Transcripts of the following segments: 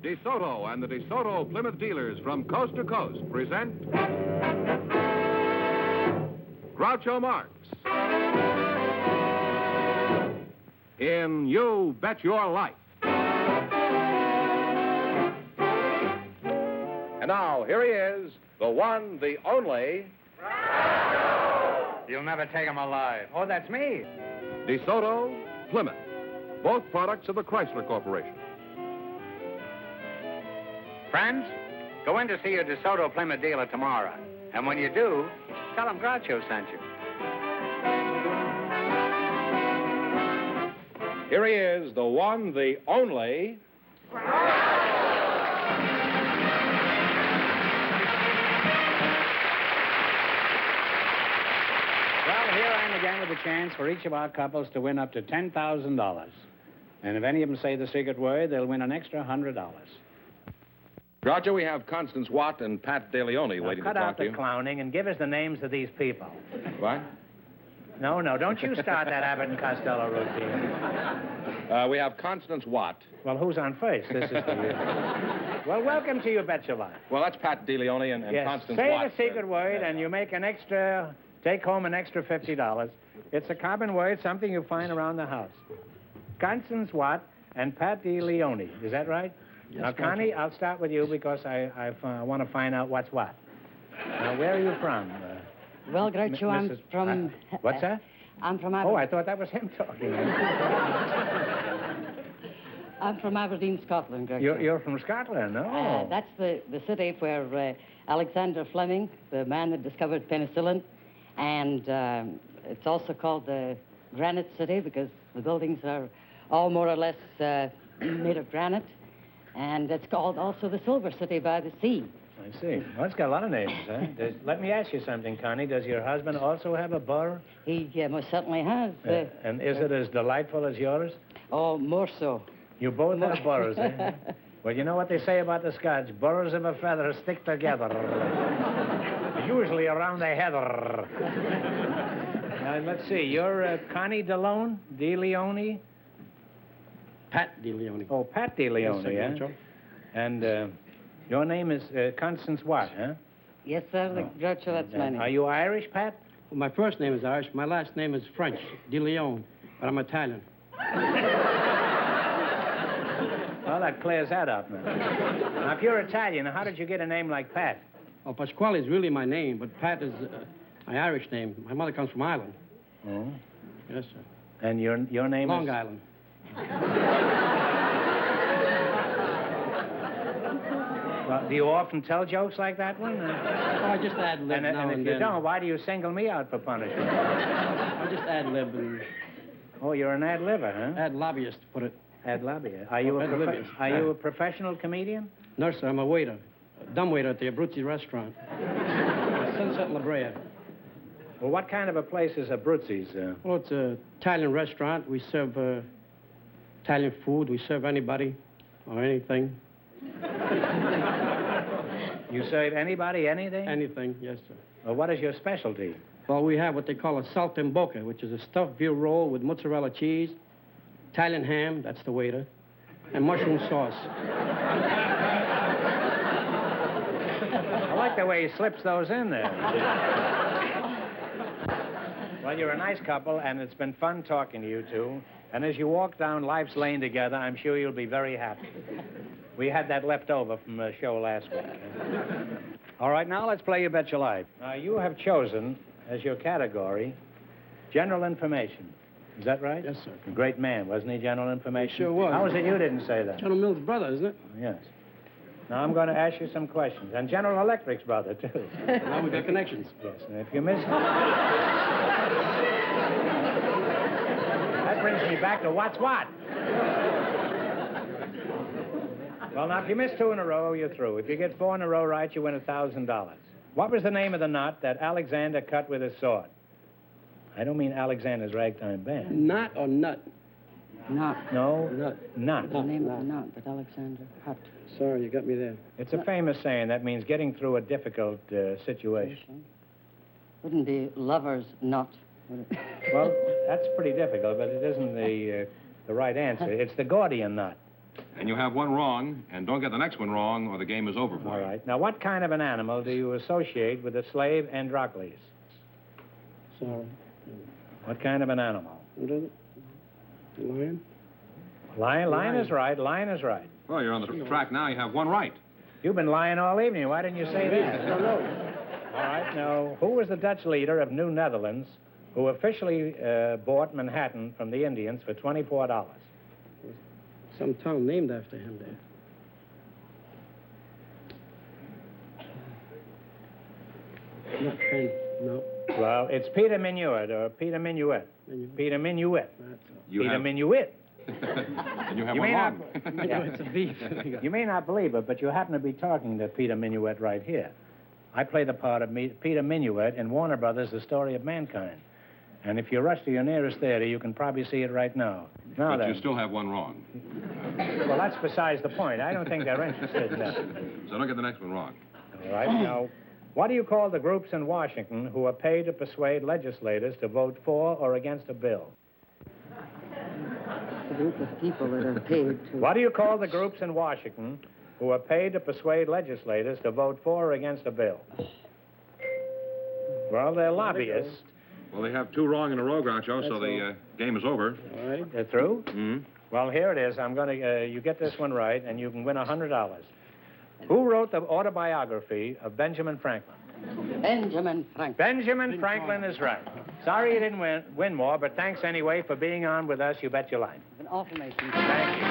DeSoto and the DeSoto Plymouth dealers from coast to coast present Groucho Marx in You Bet Your Life. And now, here he is, the one, the only... You'll never take him alive. Oh, that's me. DeSoto, Plymouth, both products of the Chrysler Corporation. Friends, go in to see your DeSoto Plymouth dealer tomorrow. And when you do, tell him Groucho sent you. Here he is, the one, the only... Well, here I am again with a chance for each of our couples to win up to $10,000. And if any of them say the secret word, they'll win an extra $100. Groucho, we have Constance Watt and Pat DeLeone waiting to cut talk out to the you. clowning and give us the names of these people. What? No, don't you start that Abbott and Costello routine. We have Constance Watt. Well, who's on first? This is for you. Well, welcome to You Bet Your Life. Well, that's Pat DeLeone and Yes. Constance Say Watt. the secret word, and you make an extra, take home an extra $50. It's a common word, something you find around the house. Constance Watt and Pat DeLeone. Is that right? Yes, now, Connie, I'll start with you because I want to find out what's what. Now, where are you from? Well, Groucho, I'm from... what's that? I'm from Oh, Aberdeen. I thought that was him talking. I'm from Aberdeen, Scotland, Groucho. You're from Scotland, no? That's the city where Alexander Fleming, the man that discovered penicillin, and it's also called the Granite City because the buildings are all more or less made of granite. And it's called also the Silver City by the Sea. I see. Well, it's got a lot of names, huh? Let me ask you something, Connie. Does your husband also have a burr? He most certainly has. And is it as delightful as yours? Oh, more so. You both have burrs, eh? Well, you know what they say about the Scotch? Burrs of a feather stick together. Usually around the heather. Now, let's see. You're Connie DeLone? DeLeone? Pat DeLeone. Oh, Pat DeLeone, yes, yeah? And your name is Constance Watt, huh? Yes, sir, Groucho, that's my name. Are you Irish, Pat? Well, my first name is Irish. My last name is French, DeLeone, but I'm Italian. Well, that clears that up, man. Now, if you're Italian, how did you get a name like Pat? Well, Pasquale is really my name, but Pat is my Irish name. My mother comes from Ireland. Oh? Yes, sir. And your name Long is... Island. Well, do you often tell jokes like that one? Oh, I just ad-lib now and if you don't, why do you single me out for punishment? I just ad-lib and... Oh, you're an ad-libber, huh? Ad-lobbyist, put it. Ad-lobbyist. Are you a professional comedian? No, sir, I'm a waiter. A dumb waiter at the Abruzzi restaurant. Sunset La Brea. Well, what kind of a place is Abruzzi's? Well, it's an Italian restaurant. We serve Italian food. We serve anybody or anything. You serve anybody anything? Anything, yes, sir. Well, what is your specialty? Well, we have what they call a saltimbocca, which is a stuffed veal roll with mozzarella cheese, Italian ham, that's the waiter, and mushroom sauce. I like the way he slips those in there. Well, you're a nice couple, and it's been fun talking to you two. And as you walk down life's lane together, I'm sure you'll be very happy. We had that left over from the show last week. All right, now let's play You Bet Your Life. Now, you have chosen as your category general information. Is that right? Yes, sir. A great man, wasn't he, general information? Sure was. How was it you didn't say that? General Mills' brother, isn't it? Yes. Now, I'm going to ask you some questions. And General Electric's brother, too. Now we've got connections. Yes, and if you miss... That brings me back to what's what. Well, now, if you miss 2 in a row, you're through. If you get 4 in a row right, you win $1,000. What was the name of the knot that Alexander cut with his sword? I don't mean Alexander's ragtime band. Knot or nut? Not. No? Nut. Knot. The name of the knot that Alexander cut. Sorry, you got me there. It's a famous saying that means getting through a difficult situation. Wouldn't be lover's knot, would it? Well, that's pretty difficult, but it isn't the right answer. It's the Gordian knot. And you have one wrong, and don't get the next one wrong, or the game is over for All you. right. Now, what kind of an animal do you associate with the slave Androcles? Sorry. What kind of an animal? What is it? Lion? Lion is right. Lion is right. Well, you're on the track now. You have one right. You've been lying all evening. Why didn't you say that? All right. Now, who was the Dutch leader of New Netherlands who officially bought Manhattan from the Indians for $24? Some town named after him there. Not Penn, no. Well, it's Peter Minuit or Peter Minuet. Peter Minuit. You Peter have... Minuit. And you have You one may wrong. It's a beef. You may not believe it, but you happen to be talking to Peter Minuit right here. I play the part of Peter Minuit in Warner Brothers' The Story of Mankind. And if you rush to your nearest theater, you can probably see it right now. Now But then. you still have one wrong. Well, that's besides the point. I don't think they're interested in that. So don't get the next one wrong. All right, now, what do you call the groups in Washington who are paid to persuade legislators to vote for or against a bill? A group of people that are paid to... What do you call the groups in Washington who are paid to persuade legislators to vote for or against a bill? Well, they're lobbyists. Well, they have two wrong in a row, Groucho, so the game is over. All right. They're through? Mm-hmm. Well, here it is. I'm going to, you get this one right, and you can win $100. Who wrote the autobiography of Benjamin Franklin? Benjamin Franklin. Benjamin Franklin is right. Sorry you didn't win more, but thanks anyway for being on with us. You bet your life. An alternation. Thank you.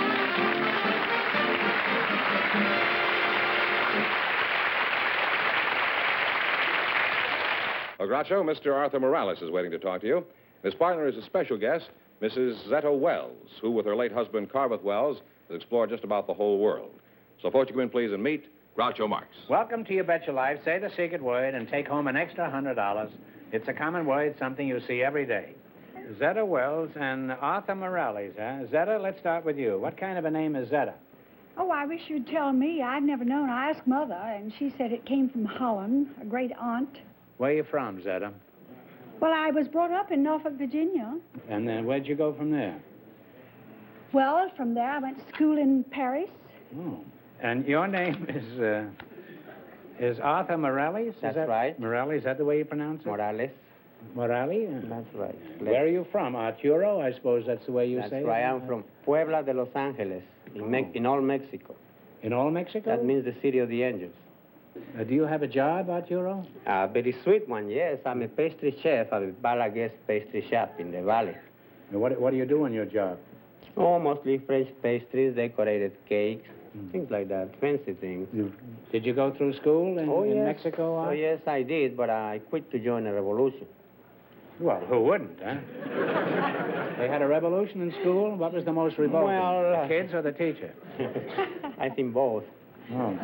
Well, Groucho, Mr. Arthur Morales is waiting to talk to you. His partner is a special guest, Mrs. Zetta Wells, who, with her late husband, Carveth Wells, has explored just about the whole world. So, folks, you come in, please, and meet Groucho Marx. Welcome to You Bet Your Life. Say the secret word and take home an extra $100. It's a common word, something you see every day. Zetta Wells and Arthur Morales, huh? Zetta, let's start with you. What kind of a name is Zetta? Oh, I wish you'd tell me. I've never known. I asked Mother, and she said it came from Holland, a great aunt. Where are you from, Zetta? Well, I was brought up in Norfolk, Virginia. And then where'd you go from there? Well, from there I went to school in Paris. Oh. And your name is Arthur Morales? That's right. Morales, is that the way you pronounce it? Morales. Morales? That's right. Where are you from? Arturo? I suppose that's the way you say it? That's right. I'm from Puebla de Los Angeles, in all Mexico. In all Mexico? That means the city of the angels. Do you have a job, Arturo? A very sweet one, yes. I'm a pastry chef at a Balaguer's pastry shop in the valley. What do you do in your job? Oh, mostly French pastries, decorated cakes, things like that, fancy things. Did you go through school in yes. Mexico? Oh, yes, I did, but I quit to join a revolution. Well, who wouldn't, huh? They had a revolution in school? What was the most revolting? Well, the kids or the teacher? I think both. Oh.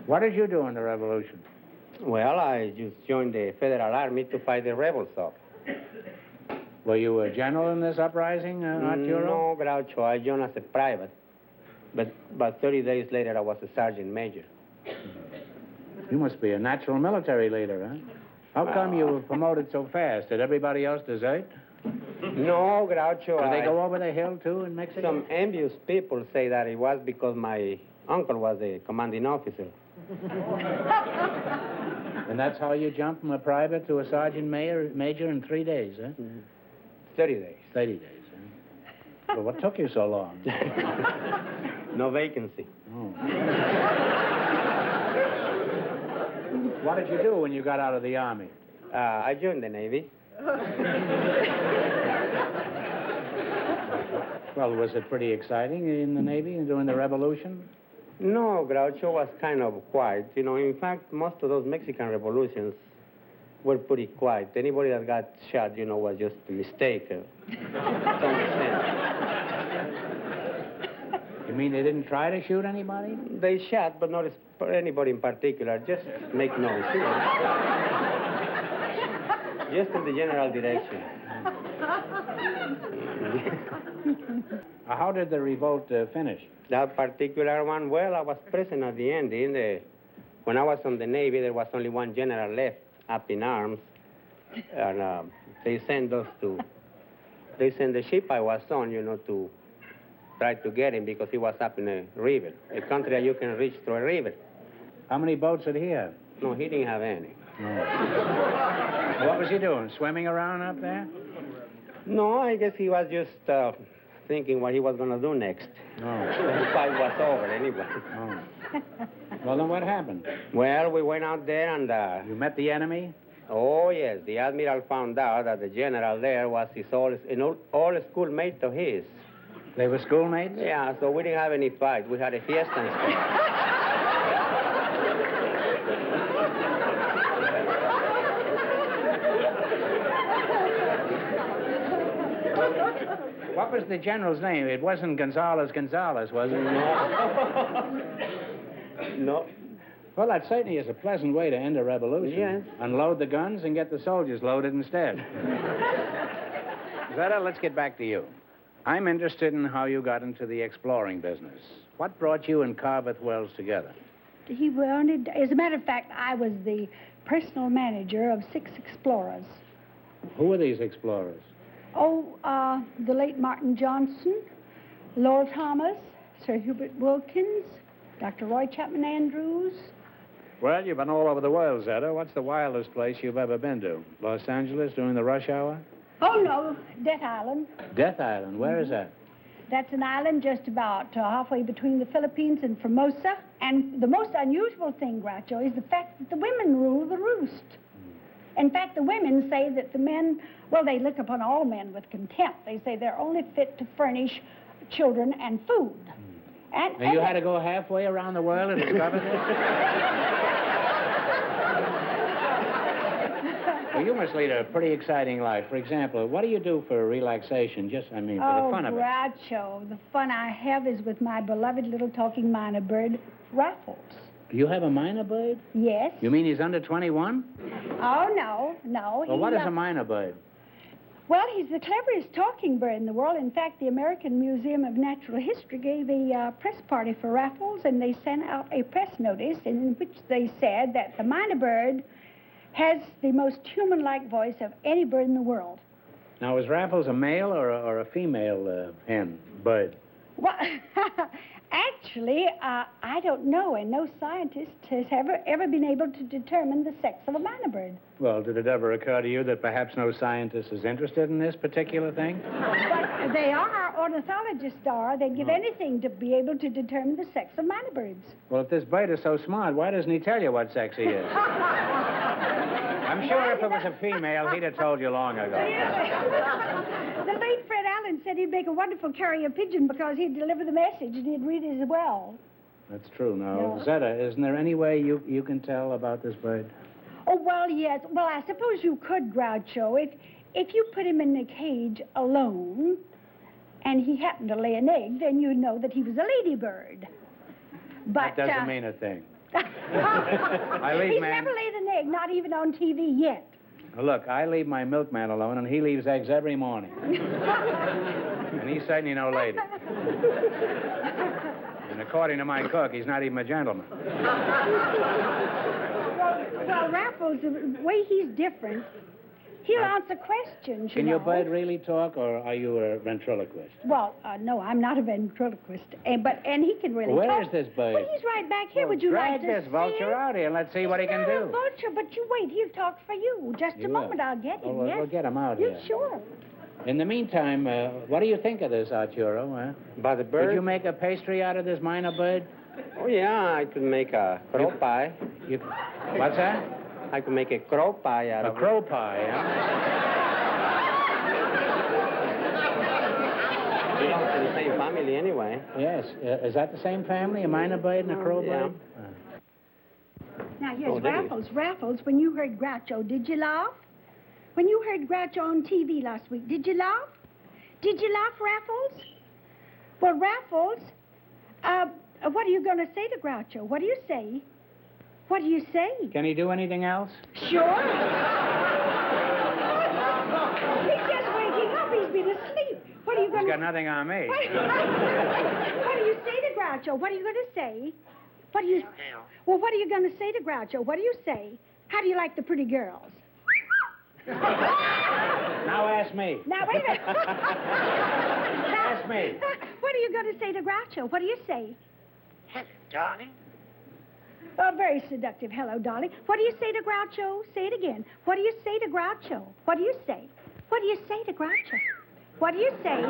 What did you do in the revolution? Well, I just joined the Federal Army to fight the rebels off. Were you a general in this uprising, Arturo? No, Groucho. I joined as a private. But about 30 days later, I was a sergeant major. You must be a natural military leader, huh? How come you were promoted so fast? Did everybody else desert? No, Groucho. Did they go over the hill, too, in Mexico? Some envious people say that it was because my uncle was a commanding officer. And that's how you jumped from a private to a sergeant major in 3 days, huh? 30 days. 30 days, huh? Well, what took you so long? No vacancy. Oh. What did you do when you got out of the Army? I joined the Navy. Well, was it pretty exciting in the Navy and during the Revolution? No, Groucho was kind of quiet. You know, in fact, most of those Mexican revolutions were pretty quiet. Anybody that got shot, you know, was just a mistake. To understand. You mean they didn't try to shoot anybody? They shot, but not anybody in particular. Just make noise. You know. Just in the general direction. How did the revolt finish? That particular one, well, I was present at the end. When I was on the Navy, there was only one general left up in arms. And they sent the ship I was on, you know, to tried to get him because he was up in a river, a country that you can reach through a river. How many boats did he have? No, he didn't have any. What was he doing? Swimming around up there? No, I guess he was just thinking what he was going to do next. Oh. The fight was over anyway. Oh. Well, then what happened? Well, we went out there and... You met the enemy? Oh, yes. The admiral found out that the general there was an old schoolmate of his. They were schoolmates? Yeah, so we didn't have any fight. We had a fiesta instead. What was the general's name? It wasn't Gonzales, was it? No. Well, that certainly is a pleasant way to end a revolution. Yes. Unload the guns and get the soldiers loaded instead. Zeta, let's get back to you. I'm interested in how you got into the exploring business. What brought you and Carveth Wells together? He wanted, as a matter of fact, I was the personal manager of 6 explorers. Who were these explorers? Oh, the late Martin Johnson, Lowell Thomas, Sir Hubert Wilkins, Dr. Roy Chapman Andrews. Well, you've been all over the world, Zeta. What's the wildest place you've ever been to? Los Angeles during the rush hour? Oh, no, Death Island. Death Island. Where is that? That's an island just about halfway between the Philippines and Formosa. And the most unusual thing, Groucho, is the fact that the women rule the roost. In fact, the women say that the men, well, they look upon all men with contempt. They say they're only fit to furnish children and food. And you had to go halfway around the world to discover this? Well, you must lead a pretty exciting life. For example, what do you do for relaxation? Just, for the fun of it. Oh, Groucho, the fun I have is with my beloved little talking minor bird, Raffles. You have a minor bird? Yes. You mean he's under 21? Oh, no. Well, what is a minor bird? Well, he's the cleverest talking bird in the world. In fact, the American Museum of Natural History gave a press party for Raffles, and they sent out a press notice in which they said that the minor bird has the most human-like voice of any bird in the world. Now, is Raffles a male or a female bird? Well, actually, I don't know, and no scientist has ever been able to determine the sex of a minor bird. Well, did it ever occur to you that perhaps no scientist is interested in this particular thing? But they are, ornithologists are. They'd give anything to be able to determine the sex of minor birds. Well, if this bird is so smart, why doesn't he tell you what sex he is? I'm sure if it was a female, he'd have told you long ago. The late Fred Allen said he'd make a wonderful carrier pigeon because he'd deliver the message and he'd read it as well. That's true. Now, Yeah. Zeta, isn't there any way you can tell about this bird? Oh, well, yes. Well, I suppose you could, Groucho. If you put him in a cage alone and he happened to lay an egg, then you'd know that he was a ladybird. But, That doesn't mean a thing. He's never laid an egg, not even on TV yet. Look, I leave my milkman alone, and he leaves eggs every morning. And he's certainly no lady. And according to my cook, he's not even a gentleman. Well, Raffles, the way he's different, he'll answer questions, Can your bird really talk, or are you a ventriloquist? Well, no, I'm not a ventriloquist, and he can really Where talk. is this bird? Well, he's right back here. Would you like to drag this vulture out here and let's see what he can He's not a do. vulture, but you wait. He'll talk for you. Just He a will. moment. I'll get him. Oh, Yes. we'll get him out You here. sure? In the meantime, what do you think of this, Arturo? By the bird? Could you make a pastry out of this minor bird? Oh, yeah, I could make a crow pie. What's that? I could make a crow pie out A of crow pie, huh? it. Belongs to the same family anyway. Yes. Is that the same family, a minor bird and a crow Yeah. bird? Now, here's Oh, did he? Raffles. Raffles, when you heard Groucho, did you laugh? When you heard Groucho on TV last week, did you laugh? Did you laugh, Raffles? Well, Raffles, what are you going to say to Groucho? What do you say? What do you say? Can he do anything else? Sure. He's just waking up. He's been asleep. What are you going He's to got nothing on me. What do you say to Groucho? What are you going to say? What do you... Well, what are you going to say to Groucho? What do you say? How do you like the pretty girls? Now ask me. Now, wait a minute. Ask me. What are you going to say to Groucho? What do you say? Hello, darling. Oh, very seductive. Hello, darling. What do you say to Groucho? Say it again. What do you say to Groucho? What do you say? What do you say to Groucho? What do you say?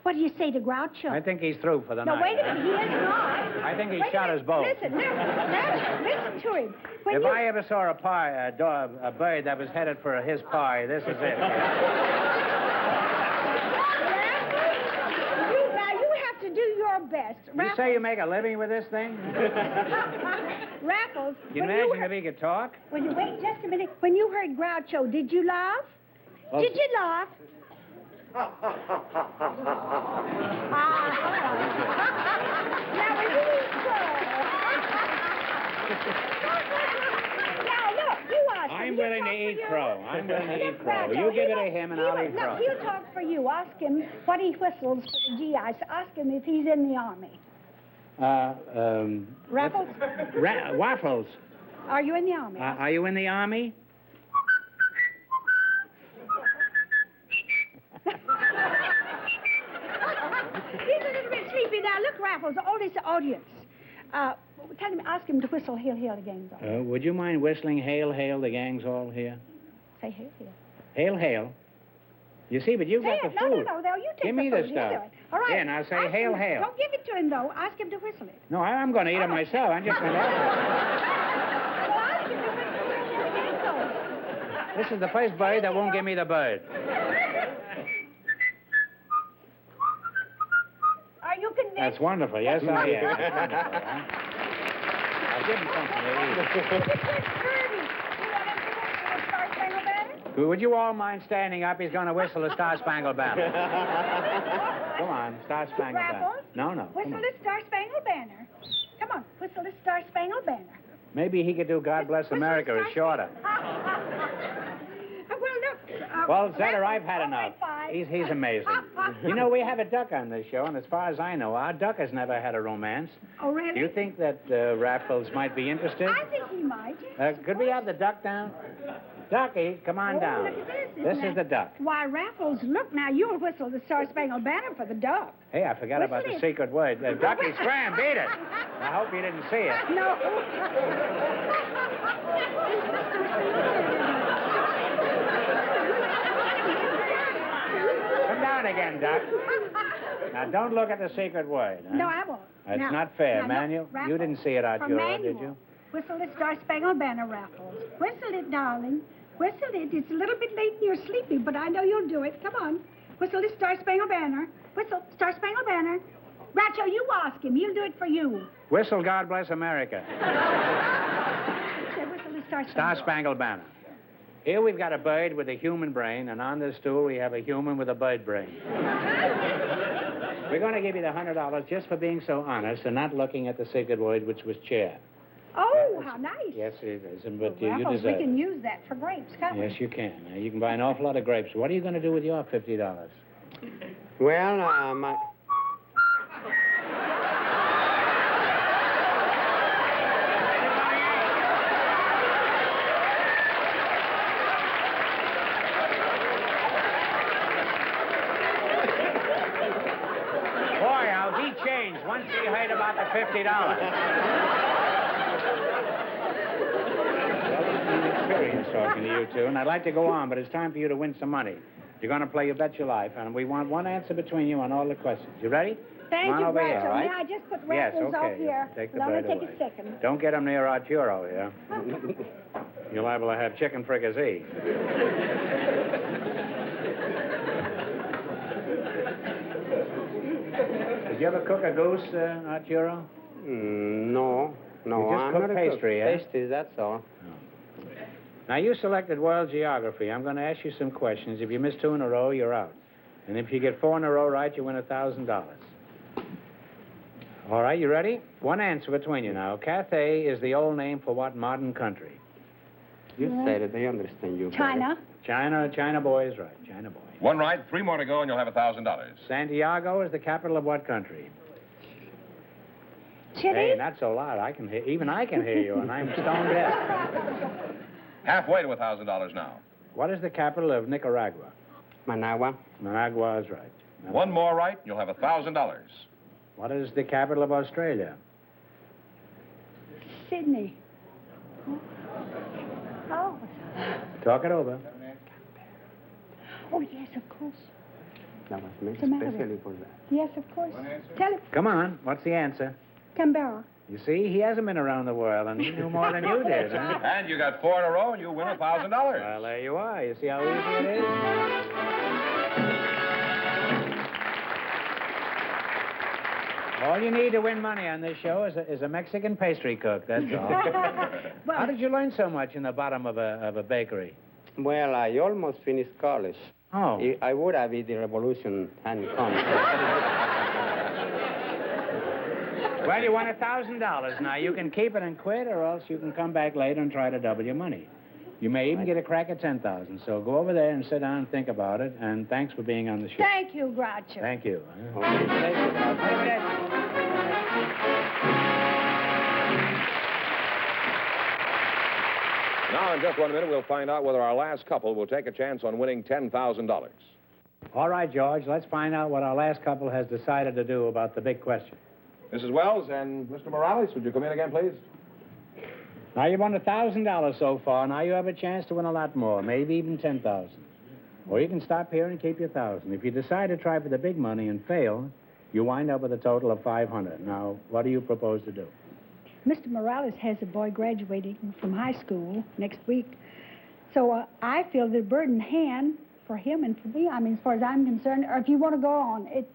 What do you say to Groucho? I think he's through for the night. No, wait a minute. He is not. I think he Wait a shot minute. his boat. Listen to him. When If you... I ever saw a bird that was headed for his pie, this is it. Now, you have to do your best. You say you make a living with this thing? Raffles. Can you imagine if he could talk? When you wait just a minute. When you heard Groucho, did you laugh? Well, Did you laugh? Now, when you eat crow. Now, look, you ask him. I'm He'll willing to talk for eat you. crow. I'm willing to eat crow. Groucho, You give it he to will- him and he I'll will- eat no, crow. he'll talk for you. Ask him what he whistles for the GIs. Ask him if he's in the army. Raffles? Waffles. Are you in the army? Are you in the army? He's a little bit sleepy now. Look, Raffles, all this audience. Tell him, ask him to whistle Hail, Hail, the Gang's All. Would you mind whistling Hail, Hail, the gang's all here? Say Hail, Hail. Hail, Hail. You see, but you've Say got it. the No, food. no, you take Give me the the food. stuff. He'll do it. All right. Yeah, now say Ask Hail, him- Hail. Don't give it to him, though. Ask him to whistle it. No, I'm going to eat it myself. I'm just going to Well, ask him to whistle Hail, Hail, the Gang's All. This is the first bird that won't give me the bird. Are you convinced? That's wonderful. Yes, I am. That's wonderful. Huh? I'll give him something to eat. Kirby, you want him to whistle the Star Spangled Banner? Would you all mind standing up? He's going to whistle the Star Spangled Banner. Come on, Star Spangled Banner. Raffles? No, no. come Whistle on. the Star Spangled Banner. Come on, whistle the Star Spangled Banner. Maybe he could do God Bless Whistle America. the It's Star shorter. Well, look. Well, Zetter, Raffles, I've had all enough. right, fine. He's amazing. You know, we have a duck on this show, and as far as I know, our duck has never had a romance. Oh, really? Do you think that Raffles might be interested? I think he might. Yes, Could we have the duck down? Ducky, come on Oh, down. look at this. This Isn't is the that- duck. Why, Raffles, look now, you'll whistle the Star Spangled Banner for the duck. Hey, I forgot Whistle about the it. secret word. Ducky, scram, beat it. I hope you didn't see it. No. Come down again, Duck. Now, don't look at the secret word. Huh? No, I won't. That's Now- not fair, now, Manuel. look, Raffles, You didn't see it, for Arturo, Manuel, did you? Whistle the Star Spangled Banner, Raffles. Whistle it, darling. Whistle it. It's a little bit late and you're sleepy, but I know you'll do it. Come on. Whistle the Star Spangled Banner. Whistle Star Spangled Banner. Groucho, you ask him. He'll do it for you. Whistle God Bless America. Say, whistle the Star Spangled Star Spangled Banner. Here we've got a bird with a human brain, and on this stool we have a human with a bird brain. We're going to give you the $100 just for being so honest and not looking at the secret word, which was chair. Oh, how nice. Yes, it is. But Well, you Raffles, we deserve can it. use that for grapes, can't we? Yes, you can. Now, you can buy an awful lot of grapes. What are you going to do with your $50? Well, Boy, how he changed once he heard about the $50. Well, it's been an experience talking to you two, and I'd like to go on, but it's time for you to win some money. You're going to play You Bet Your Life, and we want one answer between you on all the questions. You ready? Thank Come on you, over here, Groucho. all right? May I just put Yes, Raffles okay. off here? Take the Now, bird take away. a second. Don't get him near Arturo here. You're liable to have chicken fricassee. Did you ever cook a goose, Arturo? no. No, You just I'm cook not a pastry, eh? Pastries, that's all. Now, you selected world geography. I'm going to ask you some questions. If you miss 2 in a row, you're out. And if you get 4 in a row right, you win $1,000. All right, you ready? One answer between you now. Cathay is the old name for what modern country? You said it. They understand you. better. China. China boy is right. China boy. One right, 3 more to go, and you'll have $1,000. Santiago is the capital of what country? Chile. Hey, not so loud. Even I can hear you, and I'm stone deaf. Halfway to $1,000 now. What is the capital of Nicaragua? Managua. Managua is right. One more right, and you'll have $1,000. What is the capital of Australia? Sydney. Oh. Talk it over. Oh, yes, of course. That was made What's the matter especially with for that. Yes, of course. Tell it. Come on. What's the answer? Canberra. You see, he hasn't been around the world, and he knew more than you did, huh? And you got 4 in a row, and you win $1,000. Well, there you are. You see how easy it is? All you need to win money on this show is a Mexican pastry cook, that's all. Well, How did you learn so much in the bottom of a bakery? Well, I almost finished college. Oh. I would have if the revolution hadn't come. Well, you won $1,000. Now, you can keep it and quit, or else you can come back later and try to double your money. You may even get a crack at $10,000. So go over there and sit down and think about it, and thanks for being on the show. thank you, Groucho. Thank you. Now, in just 1 minute, we'll find out whether our last couple will take a chance on winning $10,000. All right, George, let's find out what our last couple has decided to do about the big question. Mrs. Wells and Mr. Morales, would you come in again, please? Now, you won $1,000 so far. Now you have a chance to win a lot more, maybe even $10,000. Or you can stop here and keep your $1,000. If you decide to try for the big money and fail, you wind up with a total of $500. Now, what do you propose to do? Mr. Morales has a boy graduating from high school next week. So I feel the burden hand for him and for me. I mean, as far as I'm concerned, or if you want to go on, it's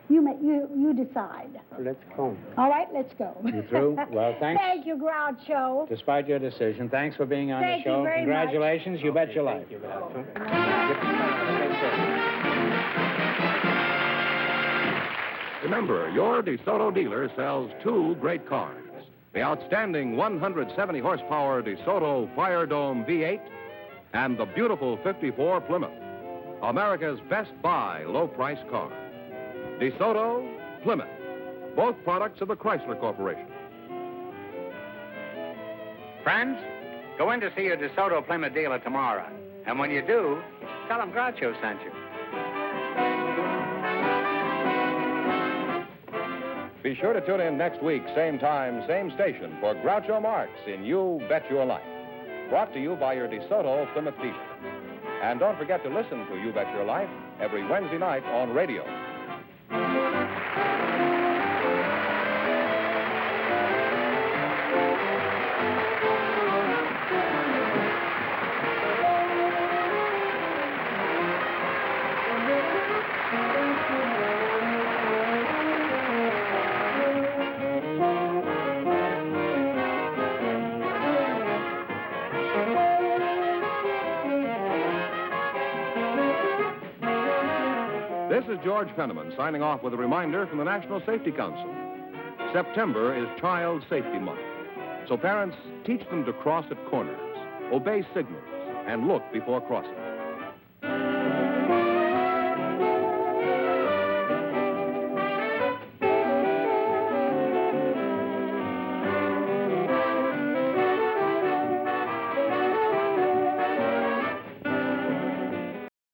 you decide. Let's go. All right, let's go. You through? Well, thanks. Thank you, Groucho. Despite your decision, thanks for being on Thank the you show. very Congratulations. You bet your life. Thank you, Groucho. Remember, your DeSoto dealer sells 2 great cars. The outstanding 170 horsepower DeSoto Fire Dome V8 and the beautiful 54 Plymouth. America's best buy low-price car. DeSoto, Plymouth, both products of the Chrysler Corporation. Friends, go in to see your DeSoto Plymouth dealer tomorrow. And when you do, tell him Groucho sent you. Be sure to tune in next week, same time, same station, for Groucho Marx in You Bet Your Life. Brought to you by your DeSoto Plymouth dealer. And don't forget to listen to You Bet Your Life every Wednesday night on radio. This is George Fenneman signing off with a reminder from the National Safety Council. September is Child Safety Month. So parents, teach them to cross at corners, obey signals, and look before crossing.